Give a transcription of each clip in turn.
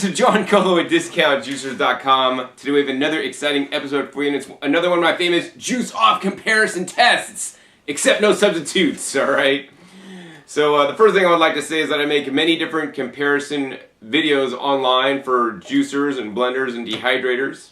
This is John Colo at DiscountJuicers.com. Today we have another exciting episode for you, and it's another one of my famous juice-off comparison tests, except no substitutes, alright? So the first thing I would like to say is that I make many different comparison videos online for juicers and blenders and dehydrators.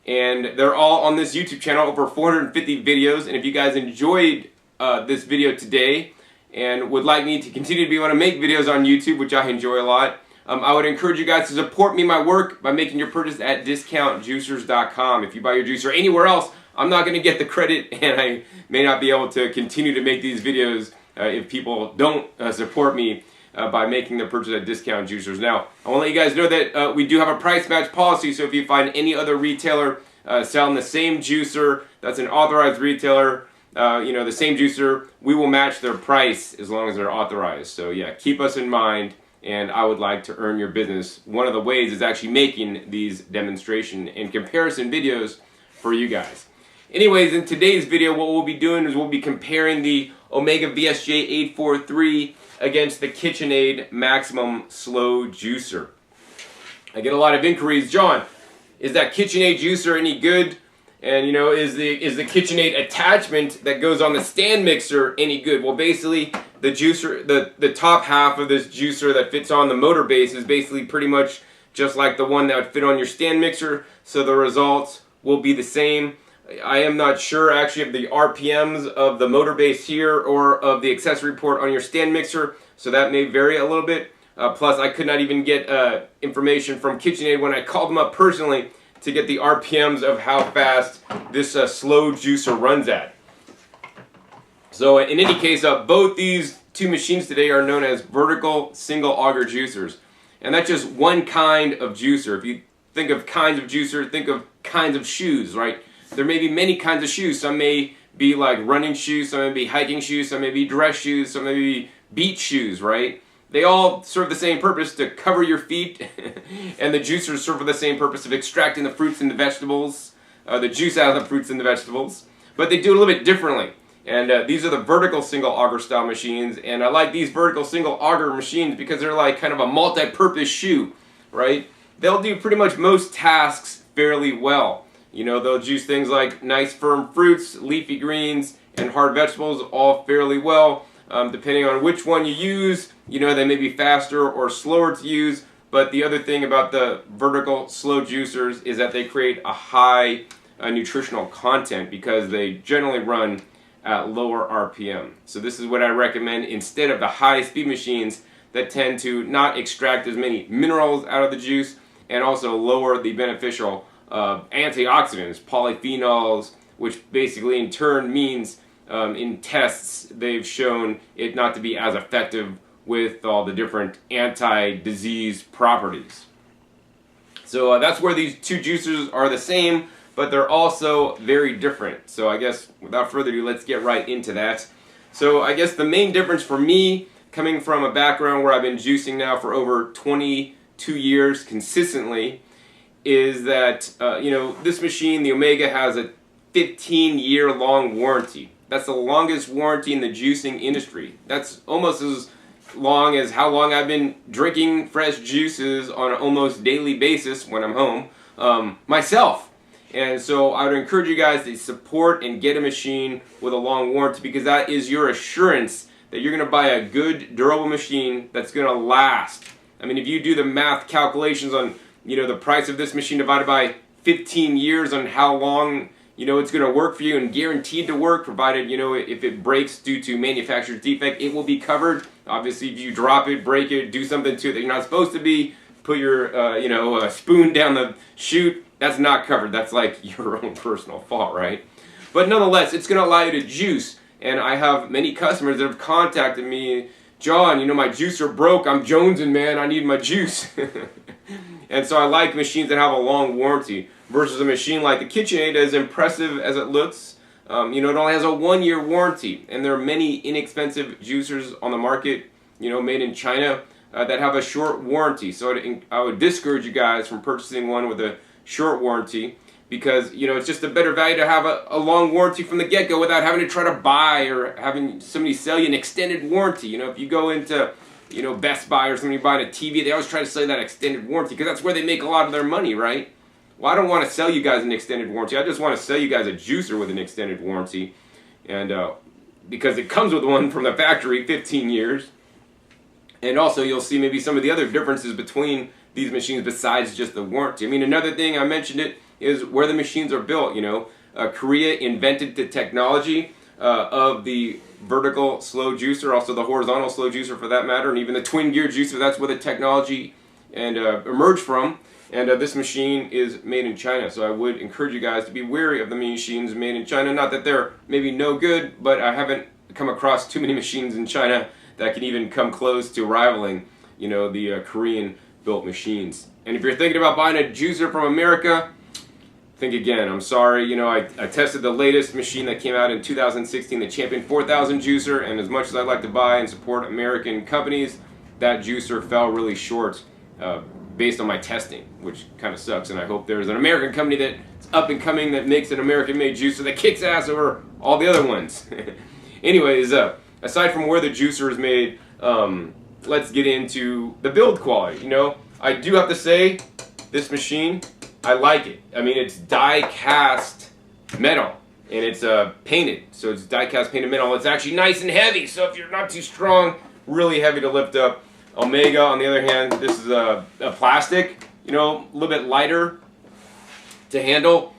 And they're all on this YouTube channel, over 450 videos. And if you guys enjoyed this video today and would like me to continue to be able to make videos on YouTube, which I enjoy a lot, I would encourage you guys to support me, my work, by making your purchase at DiscountJuicers.com. If you buy your juicer anywhere else, I'm not going to get the credit, and I may not be able to continue to make these videos if people don't support me by making the purchase at Discount Juicers. Now, I want to let you guys know that we do have a price match policy, so if you find any other retailer selling the same juicer that's an authorized retailer, the same juicer, we will match their price as long as they're authorized. So yeah, keep us in mind, and I would like to earn your business. One of the ways is actually making these demonstration and comparison videos for you guys. Anyways, in today's video, what we'll be doing is we'll be comparing the Omega VSJ843 against the Kitchenaid Maximum Slow Juicer. I get a lot of inquiries, John, is that Kitchenaid juicer any good? And is the Kitchenaid attachment that goes on the stand mixer any good? Well, basically, the juicer, the top half of this juicer that fits on the motor base is basically pretty much just like the one that would fit on your stand mixer, so the results will be the same. I am not sure actually of the RPMs of the motor base here or of the accessory port on your stand mixer, so that may vary a little bit. Plus, I could not even get information from Kitchenaid when I called them up personally to get the RPMs of how fast this slow juicer runs at. So in any case, both these two machines today are known as vertical single auger juicers. And that's just one kind of juicer. If you think of kinds of juicer, think of kinds of shoes, right? There may be many kinds of shoes. Some may be like running shoes, some may be hiking shoes, some may be dress shoes, some may be beach shoes, right? They all serve the same purpose, to cover your feet, and the juicers serve for the same purpose of extracting the fruits and the vegetables, the juice out of the fruits and the vegetables, but they do it a little bit differently. And these are the vertical single auger style machines, and I like these vertical single auger machines because they're like kind of a multi-purpose shoe, right? They'll do pretty much most tasks fairly well. They'll juice things like nice firm fruits, leafy greens, and hard vegetables all fairly well. Depending on which one you use, they may be faster or slower to use, but the other thing about the vertical slow juicers is that they create a high nutritional content because they generally run at lower RPM. So this is what I recommend instead of the high speed machines that tend to not extract as many minerals out of the juice and also lower the beneficial antioxidants, polyphenols, which basically in turn means in tests they've shown it not to be as effective with all the different anti-disease properties. So that's where these two juicers are the same, but they're also very different. So I guess without further ado, let's get right into that. So I guess the main difference for me, coming from a background where I've been juicing now for over 22 years consistently, is that this machine, the Omega, has a 15-year long warranty. That's the longest warranty in the juicing industry. That's almost as long as how long I've been drinking fresh juices on an almost daily basis when I'm home myself. And so I would encourage you guys to support and get a machine with a long warranty, because that is your assurance that you're going to buy a good, durable machine that's going to last. I mean, if you do the math calculations on the price of this machine divided by 15 years on how long it's going to work for you and guaranteed to work, provided if it breaks due to manufacturer's defect, it will be covered. Obviously, if you drop it, break it, do something to it that you're not supposed to be, put your spoon down the chute, that's not covered. That's like your own personal fault, right? But nonetheless, it's going to allow you to juice. And I have many customers that have contacted me, John, my juicer broke, I'm jonesing, man, I need my juice. And so I like machines that have a long warranty versus a machine like the Kitchenaid, as impressive as it looks. It only has a 1-year warranty, and there are many inexpensive juicers on the market, made in China, that have a short warranty. So I would discourage you guys from purchasing one with a short warranty, because it's just a better value to have a long warranty from the get-go without having to try to buy or having somebody sell you an extended warranty. If you go into you know, Best Buy or somebody buying a TV, they always try to sell you that extended warranty because that's where they make a lot of their money, right? Well, I don't want to sell you guys an extended warranty. I just want to sell you guys a juicer with an extended warranty. And because it comes with one from the factory, 15 years. And also you'll see maybe some of the other differences between these machines besides just the warranty. I mean, another thing, I mentioned it, is where the machines are built, you know. Korea invented the technology of the vertical slow juicer, also the horizontal slow juicer for that matter, and even the twin gear juicer. That's where the technology emerged from. And this machine is made in China, so I would encourage you guys to be wary of the machines made in China. Not that they're maybe no good, but I haven't come across too many machines in China that can even come close to rivaling, you know, the Korean-built machines. And if you're thinking about buying a juicer from America, think again. I'm sorry, you know, I tested the latest machine that came out in 2016, the Champion 4000 juicer, and as much as I'd like to buy and support American companies, that juicer fell really short based on my testing, which kind of sucks. And I hope there's an American company that's up and coming that makes an American-made juicer that kicks ass over all the other ones. Anyways, aside from where the juicer is made, let's get into the build quality. You know, I do have to say, this machine, I like it. I mean, it's die-cast metal, and it's painted. So it's die-cast painted metal. It's actually nice and heavy, so if you're not too strong, really heavy to lift up. Omega, on the other hand, this is a plastic, you know, a little bit lighter to handle.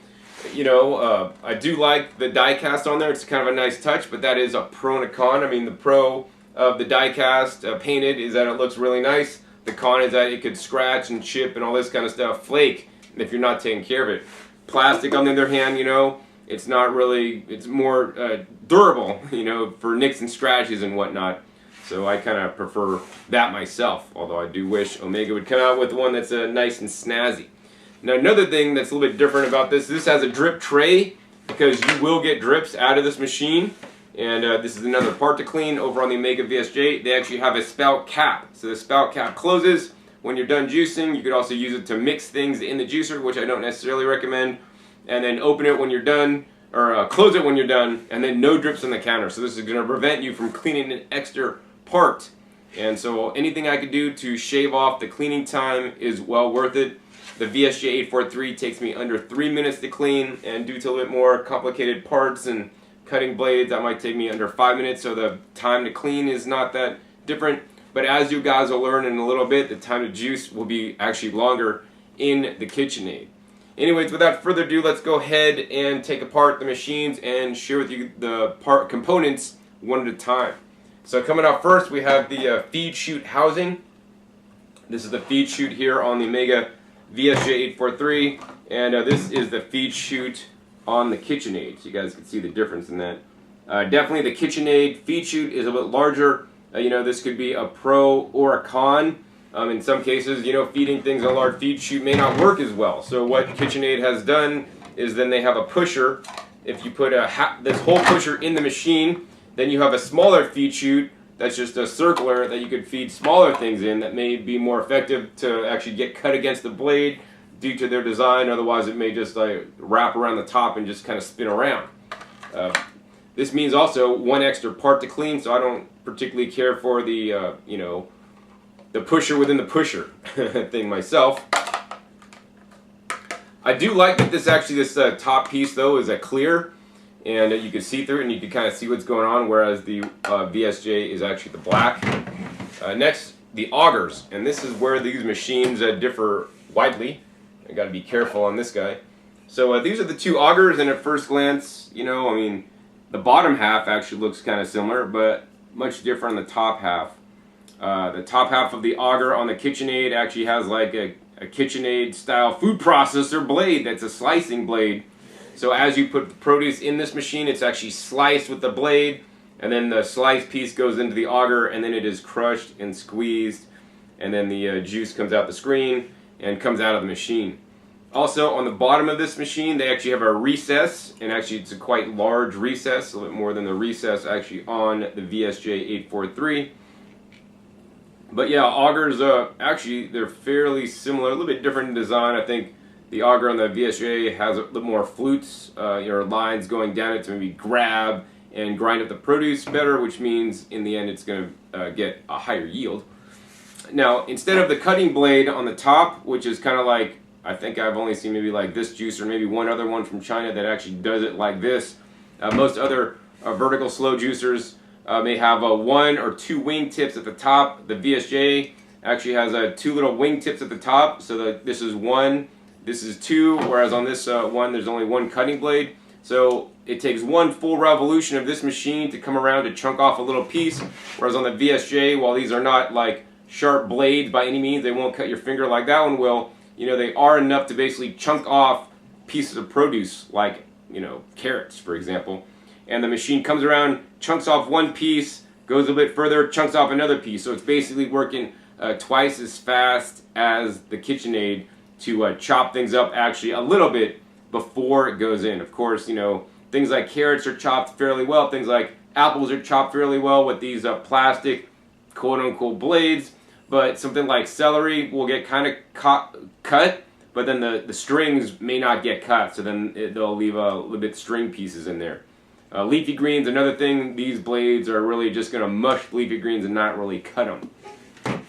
You know, I do like the die-cast on there. It's kind of a nice touch, but that is a pro and a con. I mean, the pro of the die-cast painted is that it looks really nice. The con is that it could scratch and chip and all this kind of stuff, flake, if you're not taking care of it. Plastic, on the other hand, you know, it's not really, it's more durable, you know, for nicks and scratches and whatnot. So I kind of prefer that myself, although I do wish Omega would come out with one that's nice and snazzy. Now, another thing that's a little bit different about this has a drip tray, because you will get drips out of this machine. And this is another part to clean. Over on the Omega VSJ, they actually have a spout cap. So the spout cap closes when you're done juicing. You could also use it to mix things in the juicer, which I don't necessarily recommend. And then open it when you're done, or close it when you're done, and then no drips on the counter. So this is going to prevent you from cleaning an extra part. And so anything I could do to shave off the cleaning time is well worth it. The VSJ843 takes me under 3 minutes to clean, and due to a little bit more complicated parts and cutting blades, that might take me under 5 minutes, so the time to clean is not that different. But as you guys will learn in a little bit, the time to juice will be actually longer in the Kitchenaid. Anyways, without further ado, let's go ahead and take apart the machines and share with you the part components one at a time. So coming out first, we have the feed chute housing. This is the feed chute here on the Omega VSJ843, and this is the feed chute on the Kitchenaid. So you guys can see the difference in that. Definitely the Kitchenaid feed chute is a bit larger. You know, this could be a pro or a con. In some cases, you know, feeding things on a large feed chute may not work as well. So what Kitchenaid has done is then they have a pusher. If you put this whole pusher in the machine, then you have a smaller feed chute that's just a circular that you could feed smaller things in that may be more effective to actually get cut against the blade due to their design. Otherwise, it may just wrap around the top and just kind of spin around. This means also one extra part to clean, so I don't particularly care for the, you know, the pusher within the pusher thing myself. I do like that this top piece, though, is a clear. And you can see through it and you can kind of see what's going on, whereas the VSJ is actually the black. Next, the augers. And this is where these machines differ widely. I got to be careful on this guy. So these are the two augers, and at first glance, you know, I mean, the bottom half actually looks kind of similar, but much different on the top half. The top half of the auger on the Kitchenaid actually has like a Kitchenaid style food processor blade that's a slicing blade. So as you put the produce in this machine, it's actually sliced with the blade, and then the sliced piece goes into the auger, and then it is crushed and squeezed, and then the juice comes out the screen and comes out of the machine. Also, on the bottom of this machine, they actually have a recess, and actually it's a quite large recess, a little bit more than the recess actually on the VSJ843. But yeah, augers, actually, they're fairly similar, a little bit different in design. I think the auger on the VSJ has a little more flutes, your lines going down it to maybe grab and grind up the produce better, which means in the end it's going to get a higher yield. Now, instead of the cutting blade on the top, which is kind of like, I think I've only seen maybe like this juicer, maybe one other one from China that actually does it like this. Most other vertical slow juicers may have 1 or 2 wing tips at the top. The VSJ actually has 2 little wing tips at the top, so that this is 1, this is 2, whereas on this one there's only 1 cutting blade. So it takes 1 full revolution of this machine to come around to chunk off a little piece, whereas on the VSJ, while these are not like sharp blades by any means, they won't cut your finger like that one will, you know, they are enough to basically chunk off pieces of produce like, you know, carrots, for example. And the machine comes around, chunks off 1 piece, goes a bit further, chunks off another piece. So it's basically working twice as fast as the Kitchenaid to chop things up actually a little bit before it goes in. Of course, you know, things like carrots are chopped fairly well. Things like apples are chopped fairly well with these plastic quote-unquote blades. But something like celery will get kind of cut, but then the strings may not get cut, so then they'll leave a little bit string pieces in there. Leafy greens, another thing, these blades are really just going to mush leafy greens and not really cut them.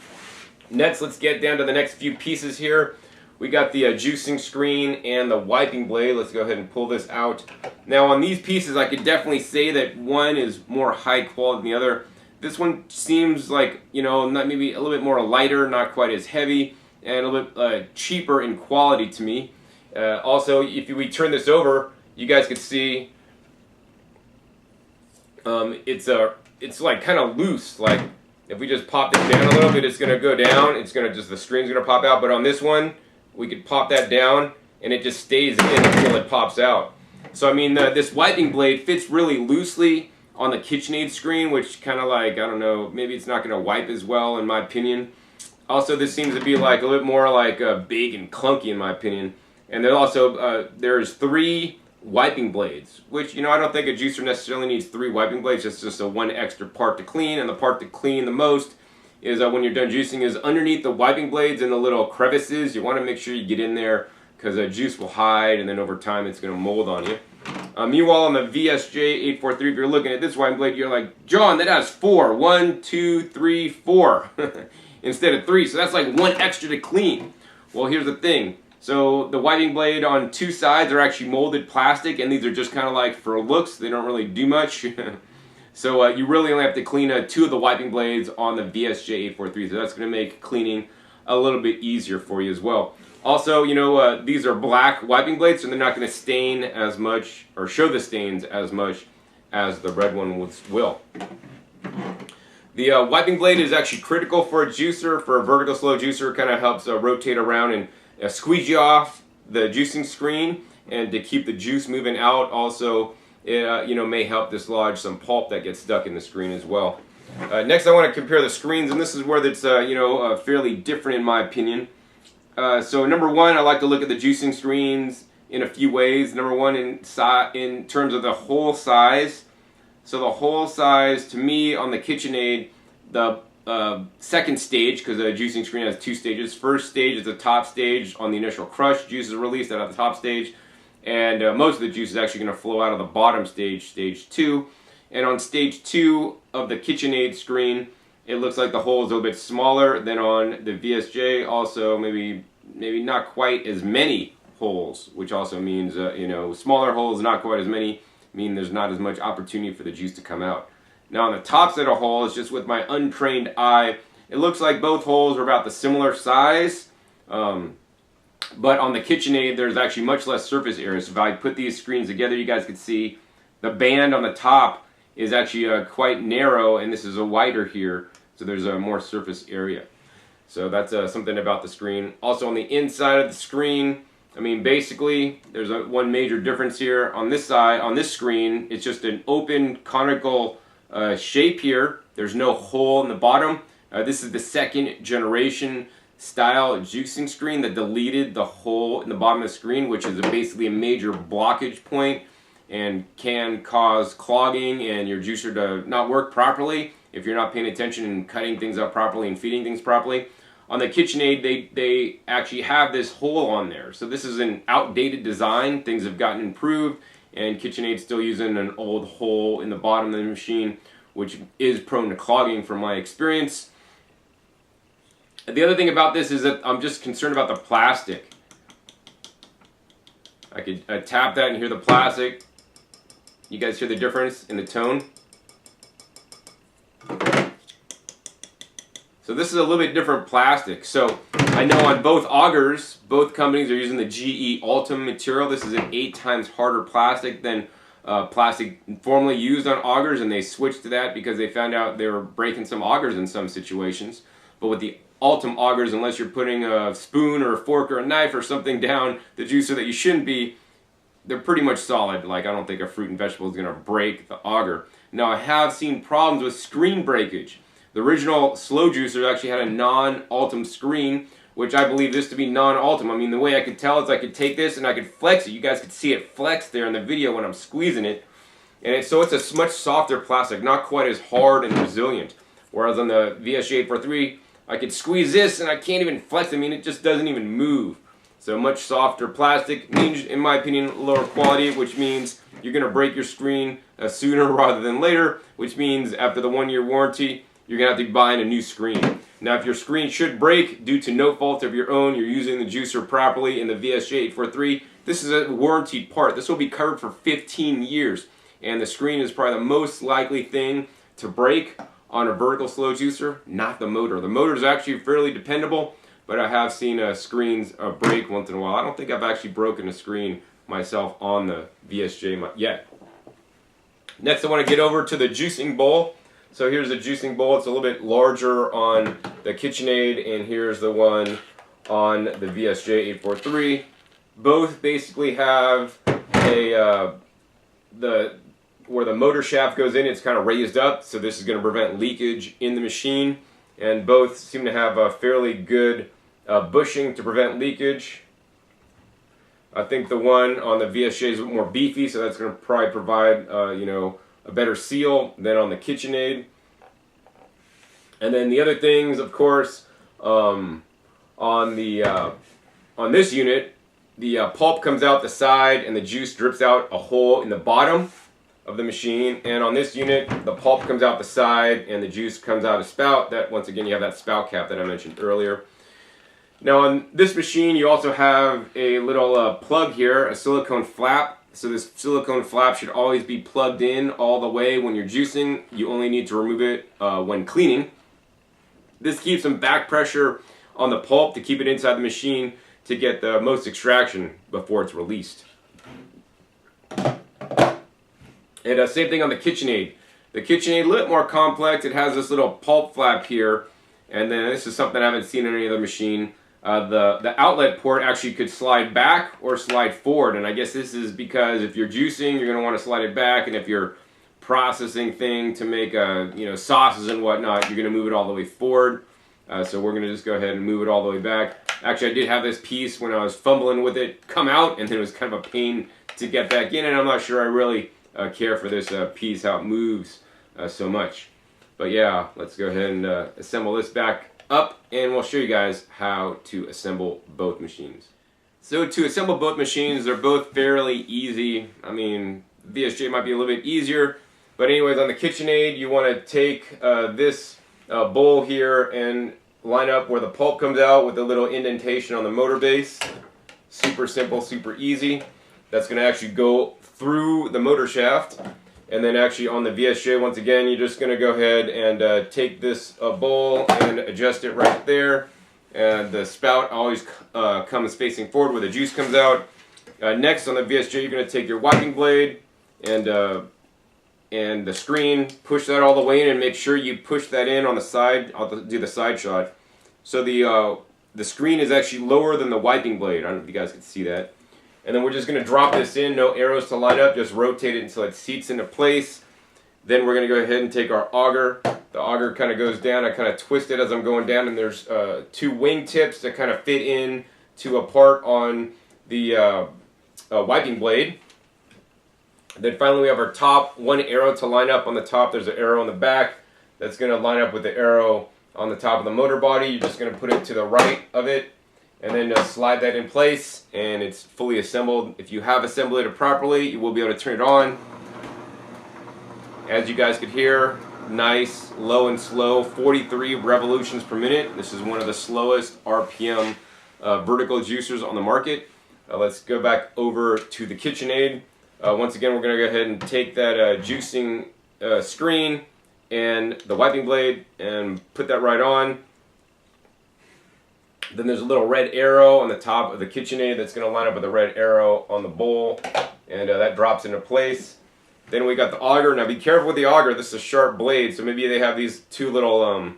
Next, let's get down to the next few pieces here. We got the juicing screen and the wiping blade. Let's go ahead and pull this out. Now on these pieces, I could definitely say that one is more high quality than the other. This one seems like, you know, not maybe a little bit more lighter, not quite as heavy, and a little bit cheaper in quality to me. Also, if we turn this over, you guys could see it's like kind of loose. Like if we just pop this down a little bit, it's going to go down. It's going to just, the string's going to pop out. But on this one, we could pop that down, and it just stays in until it pops out. So I mean, this wiping blade fits really loosely on the Kitchenaid screen, which kind of like, I don't know, maybe it's not going to wipe as well in my opinion. Also, this seems to be like a little bit more like big and clunky in my opinion. And then also, there's 3 wiping blades, which, you know, I don't think a juicer necessarily needs 3 wiping blades. It's just a 1 extra part to clean, and the part to clean the most is when you're done juicing is underneath the wiping blades in the little crevices. You want to make sure you get in there because juice will hide, and then over time it's going to mold on you. Meanwhile, on the VSJ843, if you're looking at this wiping blade, you're like, John, that has 4. 1, 2, 3, 4 instead of 3. So that's like 1 extra to clean. Well, here's the thing. So the wiping blade on 2 sides are actually molded plastic, and these are just kind of like for looks. They don't really do much. So you really only have to clean 2 of the wiping blades on the VSJ843. So that's going to make cleaning a little bit easier for you as well. Also, you know, these are black wiping blades, so they're not going to stain as much or show the stains as much as the red one will. The wiping blade is actually critical for a juicer, for a vertical slow juicer. It kind of helps rotate around and squeegee off the juicing screen and to keep the juice moving out. Also, it you know, may help dislodge some pulp that gets stuck in the screen as well. Next, I want to compare the screens, and this is where it's you know, fairly different in my opinion. So number 1, I like to look at the juicing screens in a few ways. Number 1, in terms of the hole size. So the hole size, to me, on the Kitchenaid, the second stage, because the juicing screen has 2 stages. First stage is the top stage. On the initial crush, juice is released out of the top stage. And most of the juice is actually going to flow out of the bottom stage, stage 2. And on stage 2 of the Kitchenaid screen, it looks like the hole is a little bit smaller than on the VSJ. Also, maybe not quite as many holes, which also means, you know, smaller holes, not quite as many, mean there's not as much opportunity for the juice to come out. Now, on the top set of holes, just with my untrained eye, it looks like both holes are about the similar size. But on the Kitchenaid, there's actually much less surface area. So if I put these screens together, you guys can see the band on the top is actually quite narrow, and this is a wider here. So there's more surface area. So that's something about the screen. Also on the inside of the screen, I mean, basically, there's one major difference here. On this side, on this screen, it's just an open conical shape here. There's no hole in the bottom. This is the 2nd generation style juicing screen that deleted the hole in the bottom of the screen, which is basically a major blockage point and can cause clogging and your juicer to not work properly if you're not paying attention and cutting things up properly and feeding things properly. On the Kitchenaid, they actually have this hole on there. So this is an outdated design. Things have gotten improved, and Kitchenaid's still using an old hole in the bottom of the machine, which is prone to clogging from my experience. And the other thing about this is that I'm just concerned about the plastic. I could tap that and hear the plastic. You guys hear the difference in the tone? So this is a little bit different plastic. So I know on both augers, both companies are using the GE Ultim material. This is an 8 times harder plastic than plastic formerly used on augers, and they switched to that because they found out they were breaking some augers in some situations. But with the Ultim augers, unless you're putting a spoon or a fork or a knife or something down the juicer that you shouldn't be, they're pretty much solid. Like, I don't think a fruit and vegetable is going to break the auger. Now, I have seen problems with screen breakage. The original slow juicer actually had a non-Ultim screen, which I believe this to be non-Ultim. I mean, the way I could tell is I could take this and I could flex it. You guys could see it flex there in the video when I'm squeezing it. And so it's a much softer plastic, not quite as hard and resilient. Whereas on the VSJ843, I could squeeze this and I can't even flex it. I mean, it just doesn't even move. So much softer plastic means, in my opinion, lower quality, which means you're going to break your screen sooner rather than later, which means after the 1-year warranty, you're going to have to be buying a new screen. Now, if your screen should break due to no fault of your own, you're using the juicer properly in the VSJ843, this is a warranted part. This will be covered for 15 years. And the screen is probably the most likely thing to break on a vertical slow juicer, not the motor. The motor is actually fairly dependable, but I have seen screens break once in a while. I don't think I've actually broken a screen myself on the VSJ yet. Next, I want to get over to the juicing bowl. So here's the juicing bowl. It's a little bit larger on the Kitchenaid, and here's the one on the VSJ843. Both basically have a where the motor shaft goes in, it's kind of raised up, so this is going to prevent leakage in the machine. And both seem to have a fairly good bushing to prevent leakage. I think the one on the VSJ is a bit more beefy, so that's going to probably provide you know, a better seal than on the Kitchenaid. And then the other things, of course, on this unit, the pulp comes out the side and the juice drips out a hole in the bottom of the machine. And on this unit, the pulp comes out the side and the juice comes out a spout. That, once again, you have that spout cap that I mentioned earlier. Now on this machine, you also have a little plug here, a silicone flap. So this silicone flap should always be plugged in all the way when you're juicing. You only need to remove it when cleaning. This keeps some back pressure on the pulp to keep it inside the machine to get the most extraction before it's released. And same thing on the Kitchenaid. The Kitchenaid, a little more complex. It has this little pulp flap here, and then this is something I haven't seen in any other machine. The outlet port actually could slide back or slide forward, and I guess this is because if you're juicing, you're going to want to slide it back, and if you're processing thing to make you know, sauces and whatnot, you're going to move it all the way forward. So we're going to just go ahead and move it all the way back. Actually, I did have this piece when I was fumbling with it come out, and then it was kind of a pain to get back in, and I'm not sure I really care for this piece, how it moves so much. But yeah, let's go ahead and assemble this back up, and we'll show you guys how to assemble both machines. So to assemble both machines, they're both fairly easy. I mean, VSJ might be a little bit easier, but anyways, on the Kitchenaid, you want to take this bowl here and line up where the pulp comes out with a little indentation on the motor base. Super simple, super easy. That's going to actually go through the motor shaft. And then actually on the VSJ, once again, you're just going to go ahead and take this bowl and adjust it right there. And the spout always comes facing forward where the juice comes out. Next on the VSJ, you're going to take your wiping blade and the screen, push that all the way in, and make sure you push that in on the side. I'll do the side shot. So the screen is actually lower than the wiping blade. I don't know if you guys can see that. And then we're just going to drop this in, no arrows to line up, just rotate it until it seats into place. Then we're going to go ahead and take our auger. The auger kind of goes down. I kind of twist it as I'm going down, and there's 2 wing tips that kind of fit in to a part on the wiping blade. Then finally we have our top, 1 arrow to line up on the top. There's an arrow on the back that's going to line up with the arrow on the top of the motor body. You're just going to put it to the right of it, and then slide that in place, and it's fully assembled. If you have assembled it properly, you will be able to turn it on. As you guys could hear, nice, low and slow, 43 revolutions per minute. This is one of the slowest RPM vertical juicers on the market. Let's go back over to the Kitchenaid. Once again, we're going to go ahead and take that juicing screen and the wiping blade and put that right on. Then there's a little red arrow on the top of the Kitchenaid that's going to line up with the red arrow on the bowl, and that drops into place. Then we got the auger. Now be careful with the auger. This is a sharp blade, so maybe they have these two little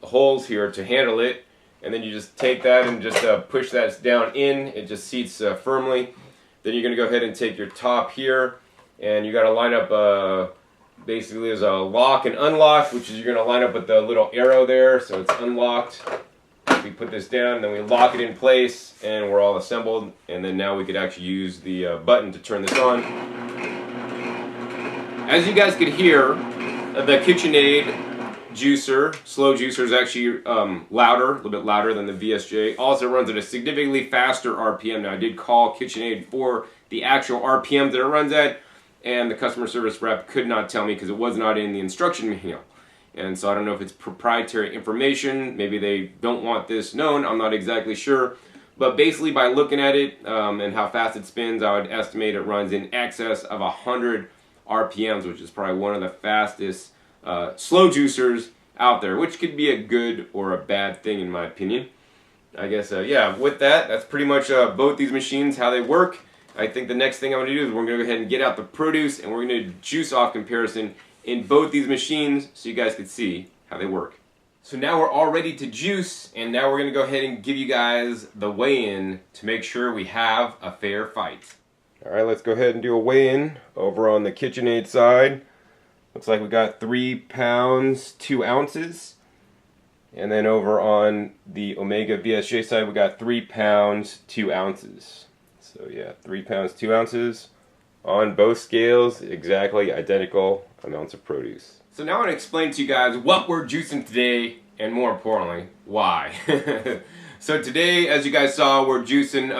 holes here to handle it. And then you just take that and just push that down in. It just seats firmly. Then you're going to go ahead and take your top here, and you got to line up basically there's a lock and unlock, which is you're going to line up with the little arrow there, so it's unlocked. We put this down, and then we lock it in place, and we're all assembled. And then now we could actually use the button to turn this on. As you guys could hear, the Kitchenaid juicer, slow juicer, is actually louder, a little bit louder than the VSJ. Also runs at a significantly faster RPM. Now I did call Kitchenaid for the actual RPM that it runs at, and the customer service rep could not tell me because it was not in the instruction manual. And so I don't know if it's proprietary information. Maybe they don't want this known. I'm not exactly sure. But basically by looking at it and how fast it spins, I would estimate it runs in excess of 100 RPMs, which is probably one of the fastest slow juicers out there, which could be a good or a bad thing in my opinion. I guess, yeah, with that, that's pretty much both these machines, how they work. I think the next thing I'm going to do is we're going to go ahead and get out the produce, and we're going to juice off comparison in both these machines so you guys can see how they work. So now we're all ready to juice, and now we're going to go ahead and give you guys the weigh-in to make sure we have a fair fight. Alright, let's go ahead and do a weigh-in over on the Kitchenaid side. Looks like we got 3 pounds 2 ounces. And then over on the Omega VSJ side, we got 3 pounds 2 ounces. So yeah, 3 pounds 2 ounces. On both scales, exactly identical amounts of produce. So now I want to explain to you guys what we're juicing today, and more importantly, why. So today, as you guys saw, we're juicing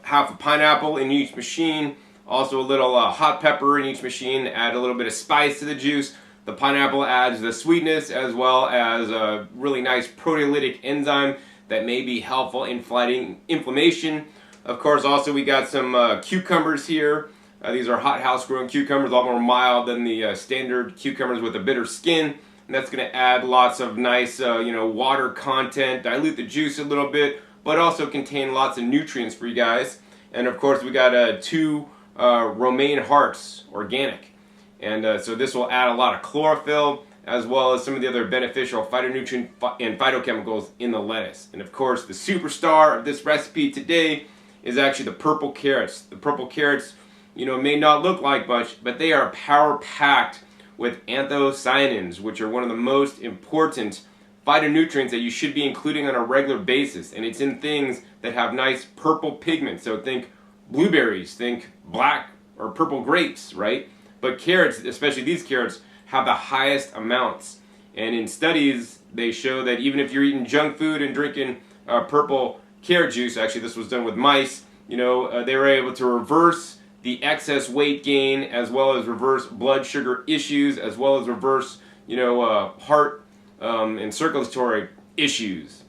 half a pineapple in each machine, also a little hot pepper in each machine, add a little bit of spice to the juice. The pineapple adds the sweetness as well as a really nice proteolytic enzyme that may be helpful in fighting inflammation. Of course, also we got some cucumbers here. These are hothouse grown cucumbers, a lot more mild than the standard cucumbers with a bitter skin. And that's going to add lots of nice water content, dilute the juice a little bit, but also contain lots of nutrients for you guys. And of course we got 2 romaine hearts, organic. And so this will add a lot of chlorophyll as well as some of the other beneficial phytonutrient and phytochemicals in the lettuce. And of course the superstar of this recipe today is actually the purple carrots. The purple carrots, may not look like much, but they are power-packed with anthocyanins, which are one of the most important phytonutrients that you should be including on a regular basis. And it's in things that have nice purple pigment. So think blueberries, think black or purple grapes, right? But carrots, especially these carrots, have the highest amounts. And in studies, they show that even if you're eating junk food and drinking purple carrot juice, actually this was done with mice, they were able to reverse the excess weight gain, as well as reverse blood sugar issues, as well as reverse, heart and circulatory issues.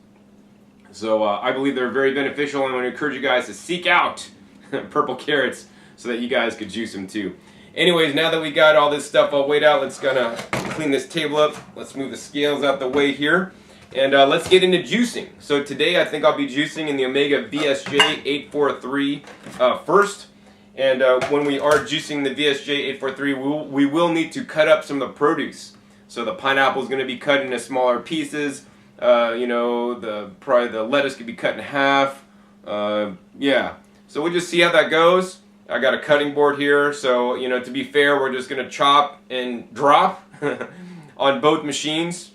So I believe they're very beneficial, and I want to encourage you guys to seek out purple carrots so that you guys could juice them too. Anyways, now that we got all this stuff all weighed out, let's gonna clean this table up. Let's move the scales out the way here. And let's get into juicing. So today I think I'll be juicing in the Omega VSJ843 first. And when we are juicing the VSJ843, we will need to cut up some of the produce. So the pineapple is going to be cut into smaller pieces. Probably the lettuce could be cut in half. Yeah. So we'll just see how that goes. I got a cutting board here. So, to be fair, we're just going to chop and drop on both machines.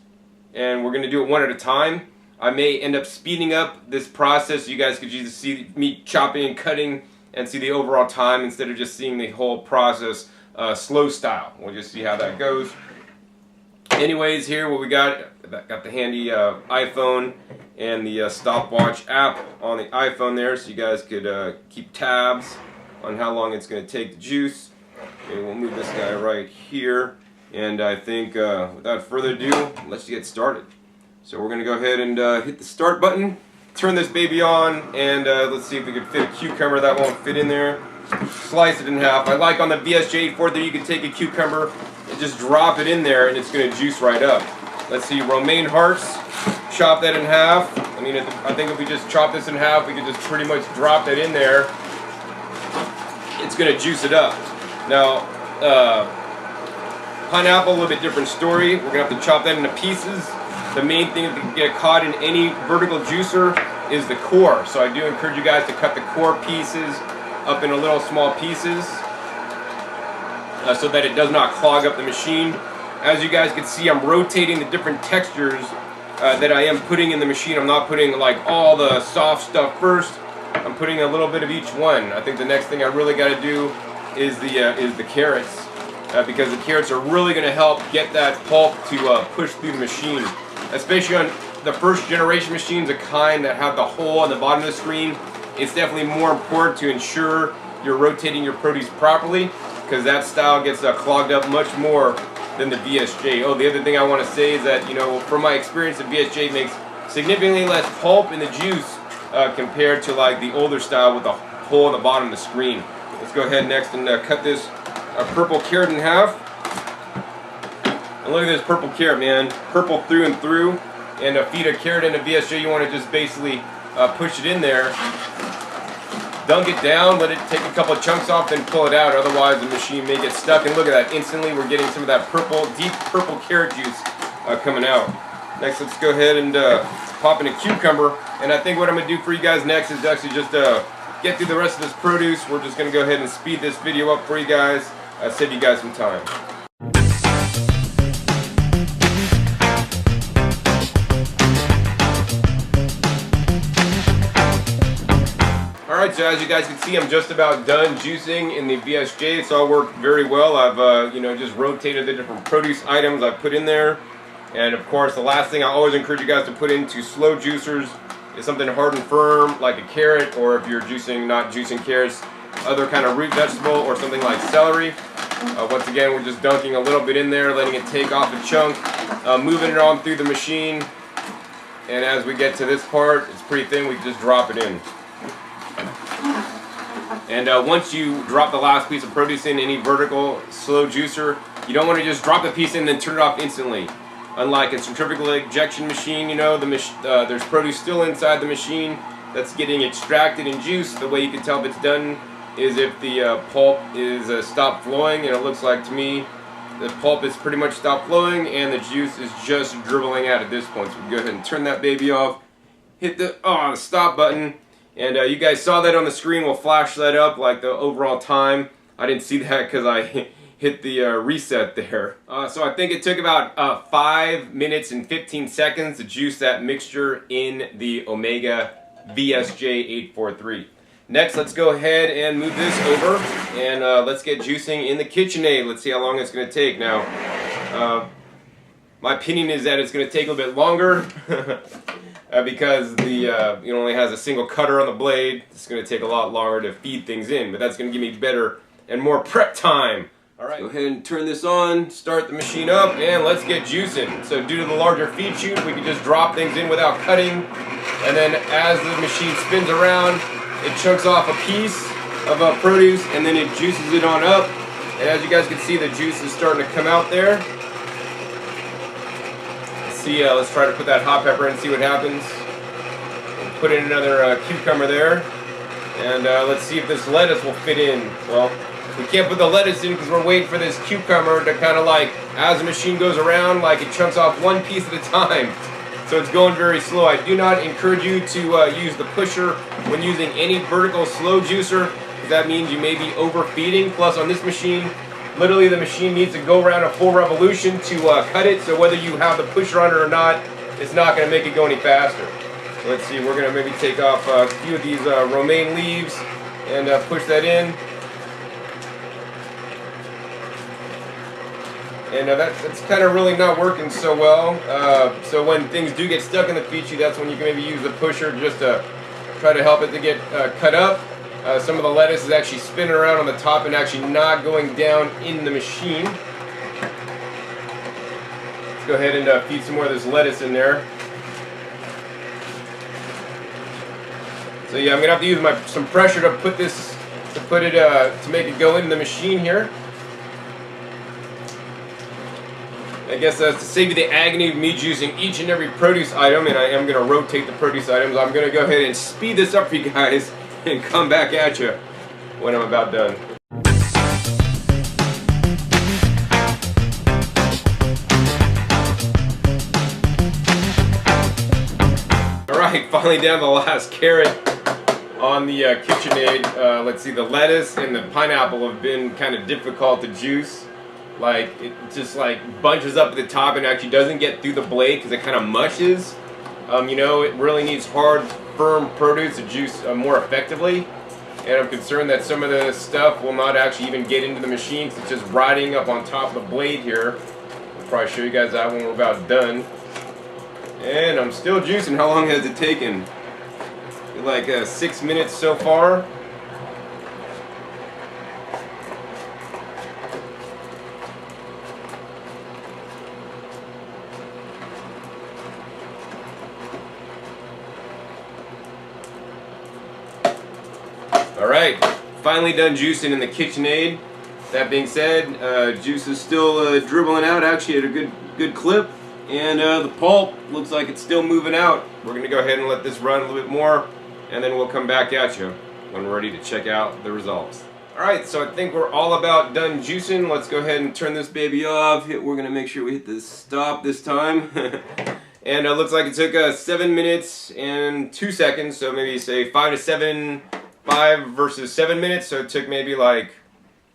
And we're going to do it one at a time. I may end up speeding up this process so you guys could just see me chopping and cutting and see the overall time instead of just seeing the whole process slow style. We'll just see how that goes. Anyways, here what we got the handy iPhone and the stopwatch app on the iPhone there, so you guys could keep tabs on how long it's going to take to juice. Okay, we'll move this guy right here. And I think without further ado, let's get started. So we're going to go ahead and hit the start button, turn this baby on, and let's see if we can fit a cucumber. That won't fit in there. Slice it in half. I like on the VSJ843 you can take a cucumber and just drop it in there and it's going to juice right up. Let's see, romaine hearts, chop that in half. I mean, I think if we just chop this in half, we could just pretty much drop that in there. It's going to juice it up. Now, pineapple, a little bit different story. We're going to have to chop that into pieces. The main thing that can get caught in any vertical juicer is the core. So I do encourage you guys to cut the core pieces up into little small pieces so that it does not clog up the machine. As you guys can see, I'm rotating the different textures that I am putting in the machine. I'm not putting like all the soft stuff first. I'm putting a little bit of each one. I think the next thing I really got to do is the carrots, because the carrots are really going to help get that pulp to push through the machine, especially on the first generation machines, the kind that have the hole on the bottom of the screen. It's definitely more important to ensure you're rotating your produce properly, because that style gets clogged up much more than the VSJ. Oh, the other thing I want to say is that, you know, from my experience, the VSJ makes significantly less pulp in the juice compared to like the older style with the hole on the bottom of the screen. Let's go ahead next and cut this purple carrot in half. And look at this purple carrot, man. Purple through and through. And feed a carrot in a VSJ, you want to just basically push it in there, dunk it down, let it take a couple of chunks off, then pull it out. Otherwise the machine may get stuck. And look at that, instantly we're getting some of that purple, deep purple carrot juice coming out. Next, let's go ahead and pop in a cucumber. And I think what I'm going to do for you guys next is actually just get through the rest of this produce. We're just going to go ahead and speed this video up for you guys, save you guys some time. Alright, so as you guys can see, I'm just about done juicing in the VSJ. It's all worked very well. I've you know, just rotated the different produce items I put in there. And of course, the last thing I always encourage you guys to put into slow juicers is something hard and firm like a carrot, or if you're juicing, not juicing carrots, other kind of root vegetable or something like celery. Once again, we're just dunking a little bit in there, letting it take off a chunk, moving it on through the machine. And as we get to this part, it's pretty thin, we can just drop it in. And once you drop the last piece of produce in any vertical slow juicer, you don't want to just drop the piece in and then turn it off instantly. Unlike a centrifugal ejection machine, you know, there's produce still inside the machine that's getting extracted and juiced. The way you can tell if it's done is if the pulp is stopped flowing, and it looks like to me the pulp is pretty much stopped flowing and the juice is just dribbling out at this point. So we go ahead and turn that baby off, hit the stop button. And you guys saw that on the screen. We'll flash that up, like the overall time. I didn't see that because I hit the reset there. So I think it took about 5 minutes and 15 seconds to juice that mixture in the Omega VSJ843. Next, let's go ahead and move this over, and let's get juicing in the Kitchenaid. Let's see how long it's going to take. Now, my opinion is that it's going to take a little bit longer. Because the it only has a single cutter on the blade. It's going to take a lot longer to feed things in, but that's going to give me better and more prep time. Alright, go ahead and turn this on, start the machine up, and let's get juicing. So due to the larger feed chute, we can just drop things in without cutting, and then as the machine spins around, it chunks off a piece of produce, and then it juices it on up. And as you guys can see, the juice is starting to come out there. See, let's try to put that hot pepper in and see what happens. Put in another cucumber there, and let's see if this lettuce will fit in. Well, we can't put the lettuce in because we're waiting for this cucumber to kind of like, as the machine goes around, like it chunks off one piece at a time. So it's going very slow. I do not encourage you to use the pusher when using any vertical slow juicer, because that means you may be overfeeding. Plus on this machine, literally the machine needs to go around a full revolution to cut it, so whether you have the pusher on it or not, it's not going to make it go any faster. So let's see, we're going to maybe take off a few of these romaine leaves and push that in. And that's kind of really not working so well. So when things do get stuck in the feed chute, that's when you can maybe use the pusher just to try to help it to get cut up. Some of the lettuce is actually spinning around on the top and actually not going down in the machine. Let's go ahead and feed some more of this lettuce in there. So yeah, I'm gonna have to use some pressure to put this, to make it go into the machine here. I guess to save you the agony of me juicing each and every produce item, and I am going to rotate the produce items, I'm going to go ahead and speed this up for you guys and come back at you when I'm about done. Alright, finally down to the last carrot on the Kitchenaid. Let's see, the lettuce and the pineapple have been kind of difficult to juice. Like, it just like bunches up at the top and actually doesn't get through the blade because it kind of mushes. You know, it really needs hard, firm produce to juice more effectively. And I'm concerned that some of the stuff will not actually even get into the machine because it's just riding up on top of the blade here. I'll probably show you guys that when we're about done. And I'm still juicing. How long has it taken? Like 6 minutes so far. Alright, finally done juicing in the Kitchenaid. That being said, juice is still dribbling out actually at a good clip. And the pulp looks like it's still moving out. We're going to go ahead and let this run a little bit more, and then we'll come back at you when we're ready to check out the results. Alright, so I think we're all about done juicing. Let's go ahead and turn this baby off. We're going to make sure we hit the stop this time. And it looks like it took 7 minutes and 2 seconds, so maybe say 5 versus 7 minutes, so it took maybe like,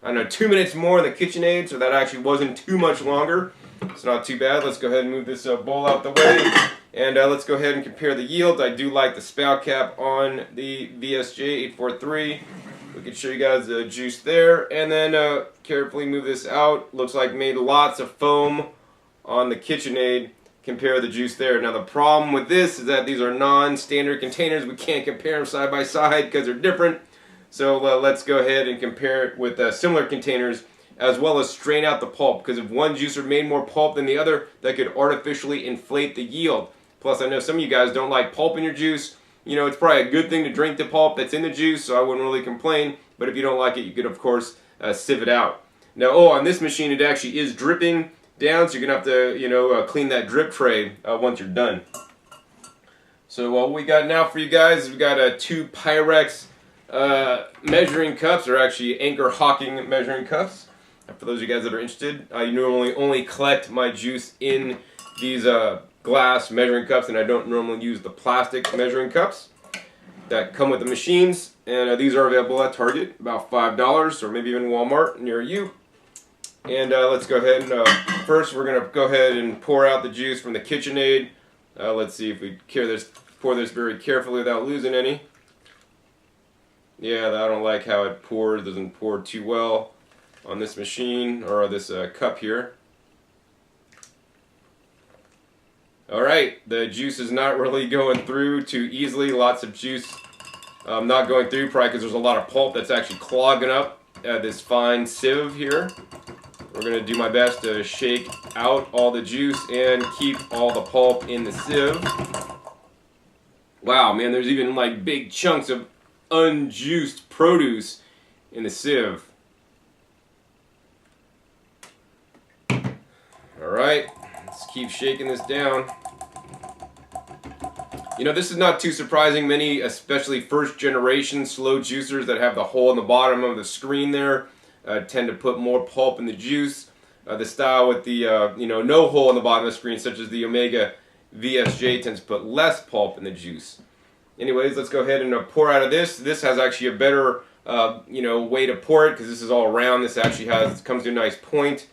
I don't know, 2 minutes more in the Kitchenaid, so that actually wasn't too much longer. It's not too bad. Let's go ahead and move this bowl out the way, and let's go ahead and compare the yields. I do like the spout cap on the VSJ843. We can show you guys the juice there, and then carefully move this out. Looks like made lots of foam on the Kitchenaid. Compare the juice there. Now the problem with this is that these are non-standard containers. We can't compare them side by side because they're different. So let's go ahead and compare it with similar containers, as well as strain out the pulp, because if one juicer made more pulp than the other, that could artificially inflate the yield. Plus I know some of you guys don't like pulp in your juice. You know, it's probably a good thing to drink the pulp that's in the juice, so I wouldn't really complain. But if you don't like it, you could of course sieve it out. Now, on this machine it actually is dripping down, so you're gonna have to, you know, clean that drip tray once you're done. So what we got now for you guys is we got 2 Pyrex measuring cups, or actually Anchor Hawking measuring cups. For those of you guys that are interested, I normally only collect my juice in these glass measuring cups, and I don't normally use the plastic measuring cups that come with the machines. And these are available at Target, about $5, or maybe even Walmart near you. And let's go ahead and first we're going to go ahead and pour out the juice from the Kitchenaid. Let's see if we pour this very carefully without losing any. Yeah, I don't like how it pours. It doesn't pour too well on this machine, or this cup here. Alright, the juice is not really going through too easily. Lots of juice not going through, probably because there's a lot of pulp that's actually clogging up this fine sieve here. We're going to do my best to shake out all the juice and keep all the pulp in the sieve. Wow, man, there's even like big chunks of unjuiced produce in the sieve. Alright, let's keep shaking this down. You know, this is not too surprising. Many, especially first generation slow juicers that have the hole in the bottom of the screen there, tend to put more pulp in the juice. The style with the you know, no hole in the bottom of the screen, such as the Omega VSJ, tends to put less pulp in the juice. Anyways, let's go ahead and pour out of this. This has actually a better you know, way to pour it, because this is all round. This actually comes to a nice point.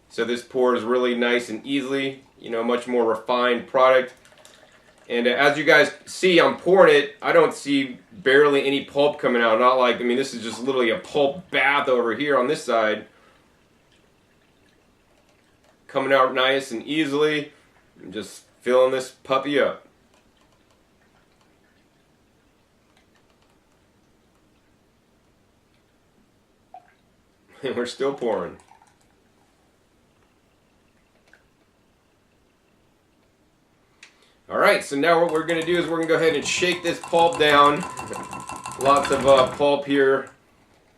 So this pours really nice and easily. You know, much more refined product. And as you guys see, I'm pouring it. I don't see barely any pulp coming out. Not like, I mean, this is just literally a pulp bath over here on this side. Coming out nice and easily. I'm just filling this puppy up. And we're still pouring. Alright, so now what we're going to do is we're going to go ahead and shake this pulp down. Lots of pulp here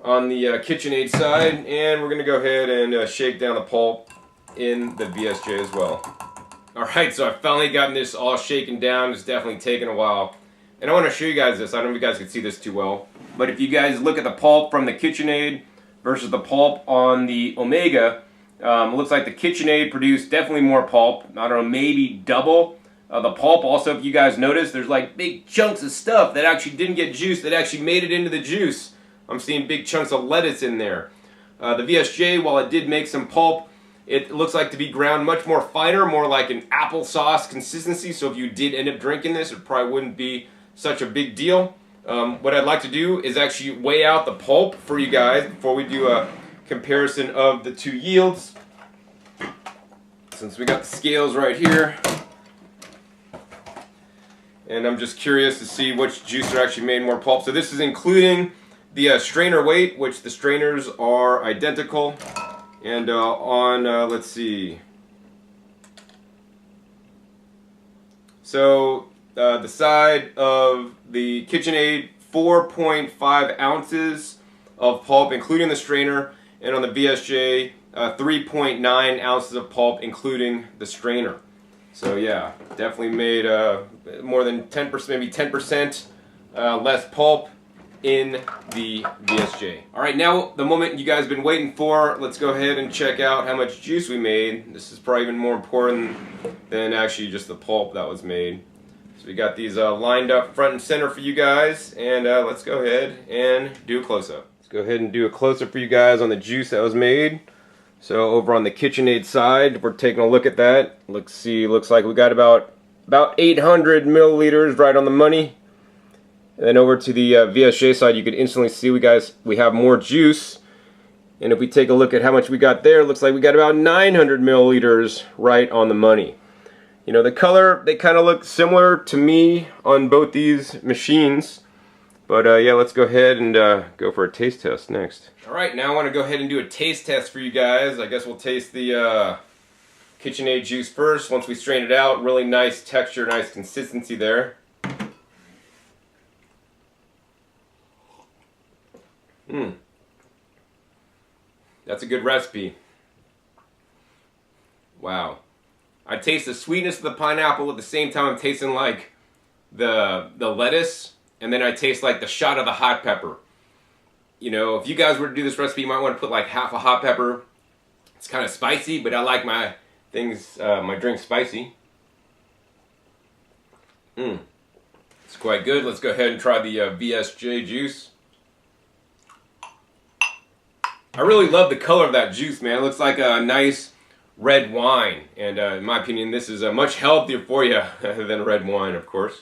on the Kitchenaid side, and we're going to go ahead and shake down the pulp in the VSJ as well. Alright, so I've finally gotten this all shaken down. It's definitely taken a while. And I want to show you guys this. I don't know if you guys can see this too well. But if you guys look at the pulp from the Kitchenaid versus the pulp on the Omega, it looks like the Kitchenaid produced definitely more pulp. I don't know, maybe double. The pulp also, if you guys notice, there's like big chunks of stuff that actually didn't get juiced that actually made it into the juice. I'm seeing big chunks of lettuce in there. The VSJ, while it did make some pulp, it looks like to be ground much more finer, more like an applesauce consistency. So if you did end up drinking this, it probably wouldn't be such a big deal. What I'd like to do is actually weigh out the pulp for you guys before we do a comparison of the two yields. Since we got the scales right here. And I'm just curious to see which juicer actually made more pulp. So this is including the strainer weight, which the strainers are identical. And let's see. So the side of the Kitchenaid, 4.5 ounces of pulp, including the strainer, and on the VSJ, 3.9 ounces of pulp, including the strainer. So yeah, definitely made more than 10%, maybe 10% less pulp in the VSJ. Alright, now the moment you guys have been waiting for, let's go ahead and check out how much juice we made. This is probably even more important than actually just the pulp that was made. So we got these lined up front and center for you guys, and let's go ahead and do a close-up. Let's go ahead and do a close-up for you guys on the juice that was made. So over on the Kitchenaid side, we're taking a look at that. Looks like we got about 800 milliliters right on the money. And then over to the VSJ side, you can instantly see we have more juice. And if we take a look at how much we got there, it looks like we got about 900 milliliters right on the money. You know, the color, they kind of look similar to me on both these machines. But yeah, let's go ahead and go for a taste test next. Alright, now I want to go ahead and do a taste test for you guys. I guess we'll taste the Kitchenaid juice first. Once we strain it out, really nice texture, nice consistency there. That's a good recipe. Wow. I taste the sweetness of the pineapple at the same time I'm tasting like the lettuce, and then I taste like the shot of the hot pepper. You know, if you guys were to do this recipe, you might want to put like half a hot pepper. It's kind of spicy, but I like my drink spicy. It's quite good. Let's go ahead and try the VSJ juice. I really love the color of that juice, man. It looks like a nice red wine. And in my opinion, this is much healthier for you than red wine, of course.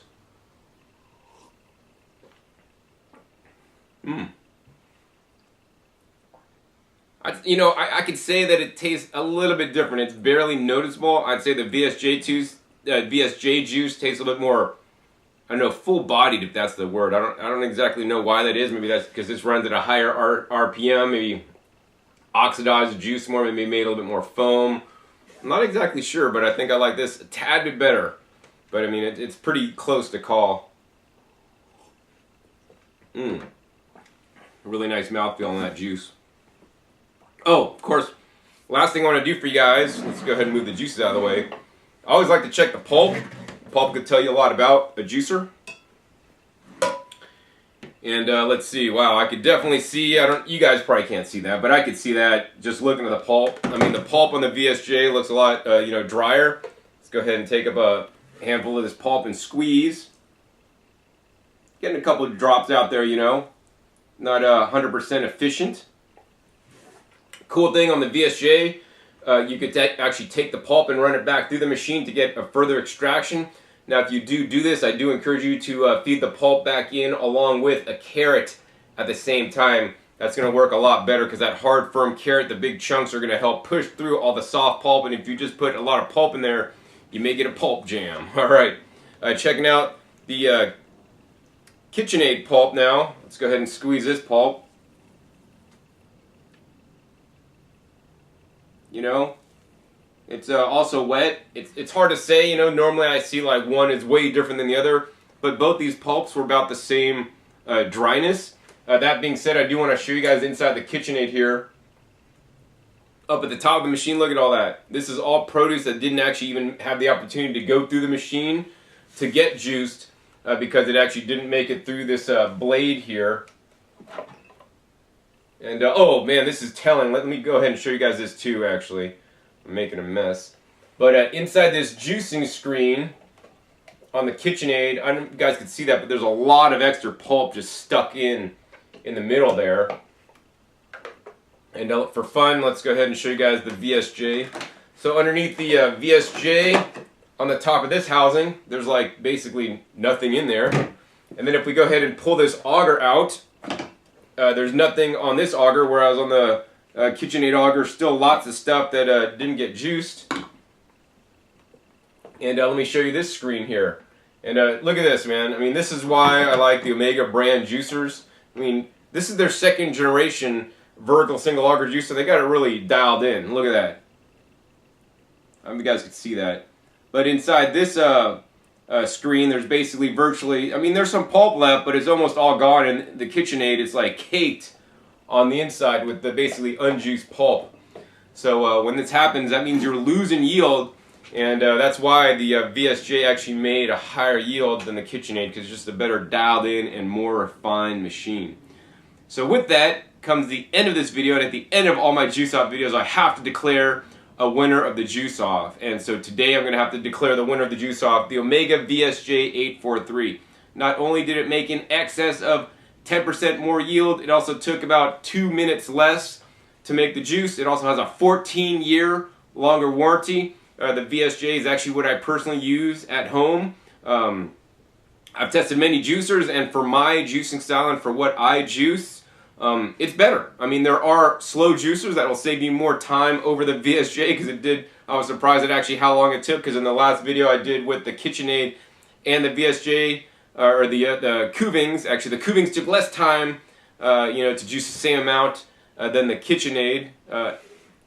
I could say that it tastes a little bit different. It's barely noticeable. I'd say the VSJ juice tastes a little bit more, I don't know, full-bodied, if that's the word. I don't exactly know why that is. Maybe that's because this runs at a higher RPM. Maybe oxidized juice more, maybe made a little bit more foam. I'm not exactly sure, but I think I like this a tad bit better. But I mean, it's pretty close to call. Really nice mouthfeel on that juice. Oh, of course, last thing I want to do for you guys, let's go ahead and move the juices out of the way. I always like to check the pulp. The pulp could tell you a lot about a juicer. And let's see, wow, I could definitely see, you guys probably can't see that, but I could see that just looking at the pulp. I mean, the pulp on the VSJ looks a lot, drier. Let's go ahead and take up a handful of this pulp and squeeze. Getting a couple of drops out there, not 100% efficient. Cool thing on the VSJ, you could actually take the pulp and run it back through the machine to get a further extraction. Now, if you do this, I do encourage you to feed the pulp back in along with a carrot at the same time. That's going to work a lot better because that hard, firm carrot, the big chunks, are going to help push through all the soft pulp. And if you just put a lot of pulp in there, you may get a pulp jam. All right, checking out the Kitchenaid pulp now. Let's go ahead and squeeze this pulp. It's also wet. It's hard to say, you know, normally I see like one is way different than the other, but both these pulps were about the same dryness. That being said, I do want to show you guys inside the Kitchenaid here. Up at the top of the machine, look at all that. This is all produce that didn't actually even have the opportunity to go through the machine to get juiced because it actually didn't make it through this blade here. And oh man, this is telling. Let me go ahead and show you guys this too, actually. I'm making a mess. But inside this juicing screen on the Kitchenaid, I don't know if you guys can see that, but there's a lot of extra pulp just stuck in the middle there. And for fun, let's go ahead and show you guys the VSJ. So underneath the VSJ, on the top of this housing, there's like basically nothing in there. And then if we go ahead and pull this auger out, there's nothing on this auger, whereas on the Kitchenaid auger, still lots of stuff that didn't get juiced. And let me show you this screen here. And look at this, man. I mean, this is why I like the Omega brand juicers. I mean, this is their second generation vertical single auger juicer. They got it really dialed in. Look at that. I don't know if you guys can see that. But inside this screen, there's basically virtually, I mean, there's some pulp left, but it's almost all gone. And the Kitchenaid is like caked on the inside with the basically unjuiced pulp. So when this happens, that means you're losing yield. And that's why the VSJ actually made a higher yield than the Kitchenaid, because it's just a better dialed in and more refined machine. So with that comes the end of this video, and at the end of all my juice off videos, I have to declare a winner of the juice off. And so today I'm going to have to declare the winner of the juice off, the Omega VSJ843. Not only did it make in excess of 10% more yield, it also took about 2 minutes less to make the juice. It also has a 14-year longer warranty. The VSJ is actually what I personally use at home. I've tested many juicers, and for my juicing style and for what I juice, it's better. I mean, there are slow juicers that will save you more time over the VSJ, because I was surprised at actually how long it took, because in the last video I did with the Kitchenaid and the VSJ, or the Kuvings, actually the Kuvings took less time, you know, to juice the same amount than the Kitchenaid,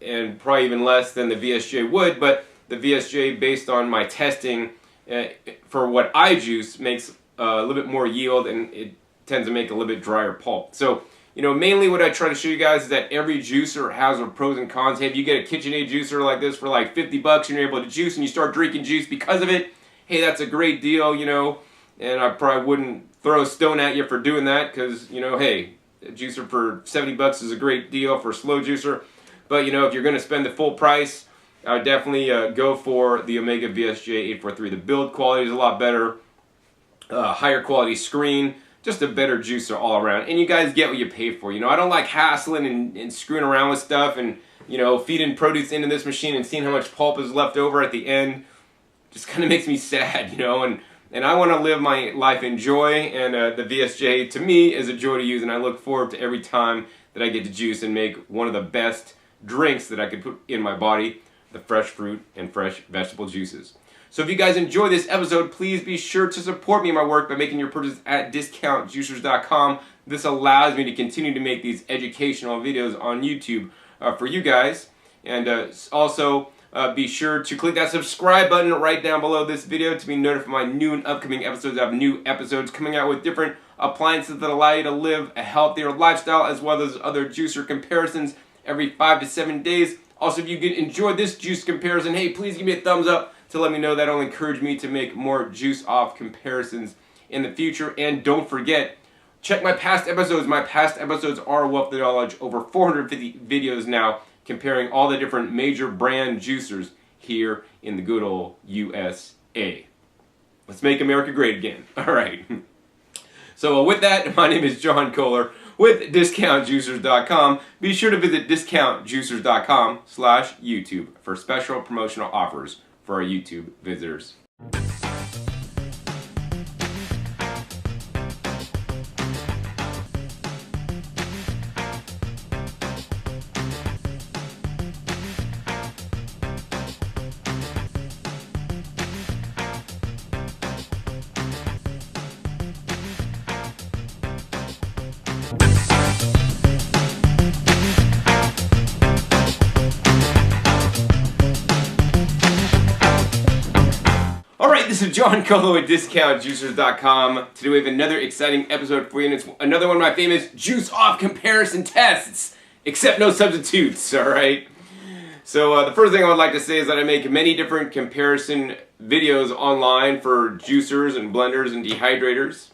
and probably even less than the VSJ would, but the VSJ, based on my testing, for what I juice, makes a little bit more yield, and it tends to make a little bit drier pulp. So, you know, mainly what I try to show you guys is that every juicer has their pros and cons. Hey, if you get a Kitchenaid juicer like this for like 50 bucks and you're able to juice and you start drinking juice because of it, hey, that's a great deal, you know, and I probably wouldn't throw a stone at you for doing that, because, you know, hey, a juicer for 70 bucks is a great deal for a slow juicer. But, you know, if you're going to spend the full price, I would definitely go for the Omega VSJ843. The build quality is a lot better, higher quality screen, just a better juicer all around. And you guys get what you pay for. You know, I don't like hassling and screwing around with stuff and, you know, feeding produce into this machine and seeing how much pulp is left over at the end. Just kind of makes me sad, you know, and I want to live my life in joy, and the VSJ, to me, is a joy to use, and I look forward to every time that I get to juice and make one of the best drinks that I could put in my body, the fresh fruit and fresh vegetable juices. So if you guys enjoy this episode, please be sure to support me in my work by making your purchase at discountjuicers.com. This allows me to continue to make these educational videos on YouTube for you guys. And also be sure to click that subscribe button right down below this video to be notified of my new and upcoming episodes. I have new episodes coming out with different appliances that allow you to live a healthier lifestyle, as well as other juicer comparisons every 5 to 7 days. Also, if you enjoy this juice comparison, hey, please give me a thumbs up to let me know. That'll encourage me to make more juice off comparisons in the future. And don't forget, check my past episodes. My past episodes are a wealth of knowledge. Over 450 videos now comparing all the different major brand juicers here in the good old USA. Let's make America great again. All right. So with that, my name is John Kohler with DiscountJuicers.com. Be sure to visit DiscountJuicers.com/YouTube for special promotional offers for our YouTube visitors. This is John Colo at DiscountJuicers.com. Today we have another exciting episode for you, and it's another one of my famous juice-off comparison tests, except no substitutes, alright? So the first thing I would like to say is that I make many different comparison videos online for juicers and blenders and dehydrators.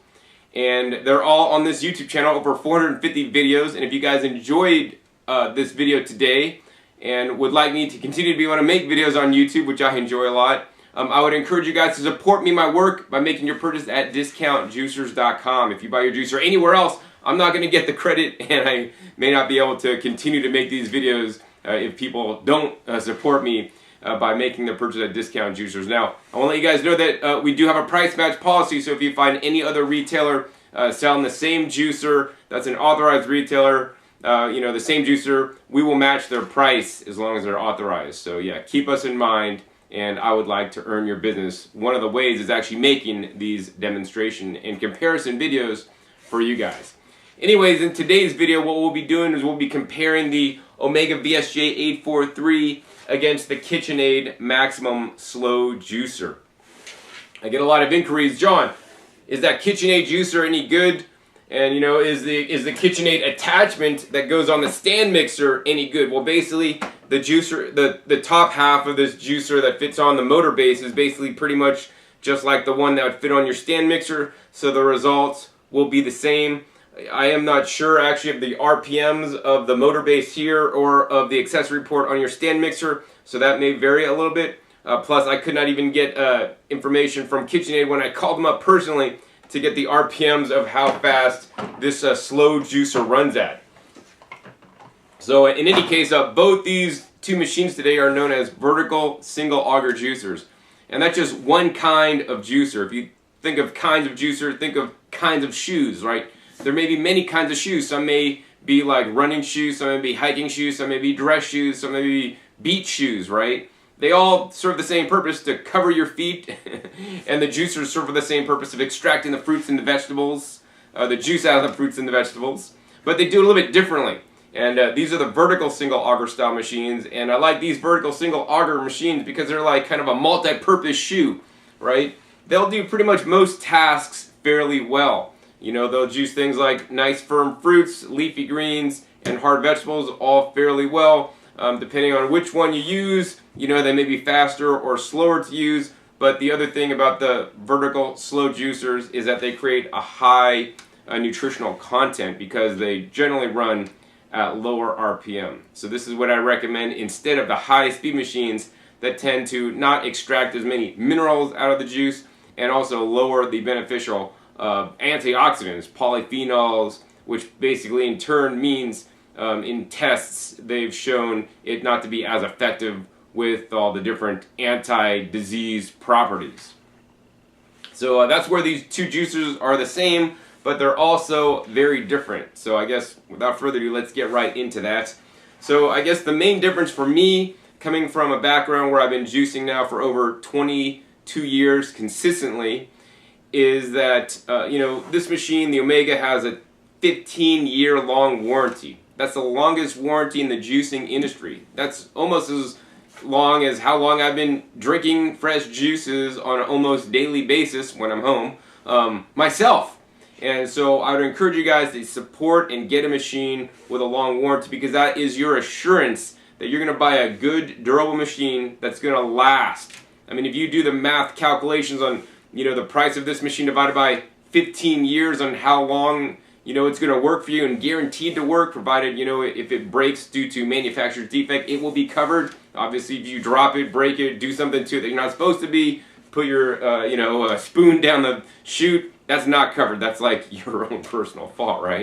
And they're all on this YouTube channel, over 450 videos, and if you guys enjoyed this video today and would like me to continue to be able to make videos on YouTube, which I enjoy a lot, I would encourage you guys to support me in my work by making your purchase at DiscountJuicers.com. If you buy your juicer anywhere else, I'm not going to get the credit, and I may not be able to continue to make these videos if people don't support me by making their purchase at Discount Juicers. Now, I want to let you guys know that we do have a price match policy, so if you find any other retailer selling the same juicer that's an authorized retailer, the same juicer, we will match their price as long as they're authorized. So yeah, keep us in mind, and I would like to earn your business. One of the ways is actually making these demonstration and comparison videos for you guys. Anyways, in today's video, what we'll be doing is we'll be comparing the Omega VSJ843 against the Kitchenaid Maximum Slow Juicer. I get a lot of inquiries, John, is that Kitchenaid juicer any good? And is the Kitchenaid attachment that goes on the stand mixer any good? Well, basically, the juicer, the top half of this juicer that fits on the motor base is basically pretty much just like the one that would fit on your stand mixer, so the results will be the same. I am not sure actually of the RPMs of the motor base here or of the accessory port on your stand mixer, so that may vary a little bit. Plus, I could not even get information from Kitchenaid when I called them up personally to get the RPMs of how fast this slow juicer runs at. So in any case, both these two machines today are known as vertical single auger juicers. And that's just one kind of juicer. If you think of kinds of juicer, think of kinds of shoes, right? There may be many kinds of shoes. Some may be like running shoes, some may be hiking shoes, some may be dress shoes, some may be beach shoes, right? They all serve the same purpose, to cover your feet, and the juicers serve for the same purpose of extracting the fruits and the vegetables, the juice out of the fruits and the vegetables. But they do it a little bit differently. And these are the vertical single auger style machines, and I like these vertical single auger machines because they're like kind of a multi-purpose shoe, right? They'll do pretty much most tasks fairly well. They'll juice things like nice firm fruits, leafy greens, and hard vegetables all fairly well. Depending on which one you use, they may be faster or slower to use, but the other thing about the vertical slow juicers is that they create a high nutritional content because they generally run at lower RPM. So this is what I recommend instead of the high speed machines that tend to not extract as many minerals out of the juice and also lower the beneficial antioxidants, polyphenols, which basically in turn means in tests they've shown it not to be as effective with all the different anti-disease properties. So that's where these two juicers are the same, but they're also very different. So I guess without further ado, let's get right into that. So I guess the main difference for me, coming from a background where I've been juicing now for over 22 years consistently, is that this machine, the Omega, has a 15-year long warranty. That's the longest warranty in the juicing industry. That's almost as long as how long I've been drinking fresh juices on an almost daily basis when I'm home myself. And so I would encourage you guys to support and get a machine with a long warranty, because that is your assurance that you're going to buy a good, durable machine that's going to last. I mean, if you do the math calculations on the price of this machine divided by 15 years on how long it's going to work for you and guaranteed to work, provided if it breaks due to manufacturer's defect, it will be covered. Obviously, if you drop it, break it, do something to it that you're not supposed to be, put your spoon down the chute, that's not covered. That's like your own personal fault, right?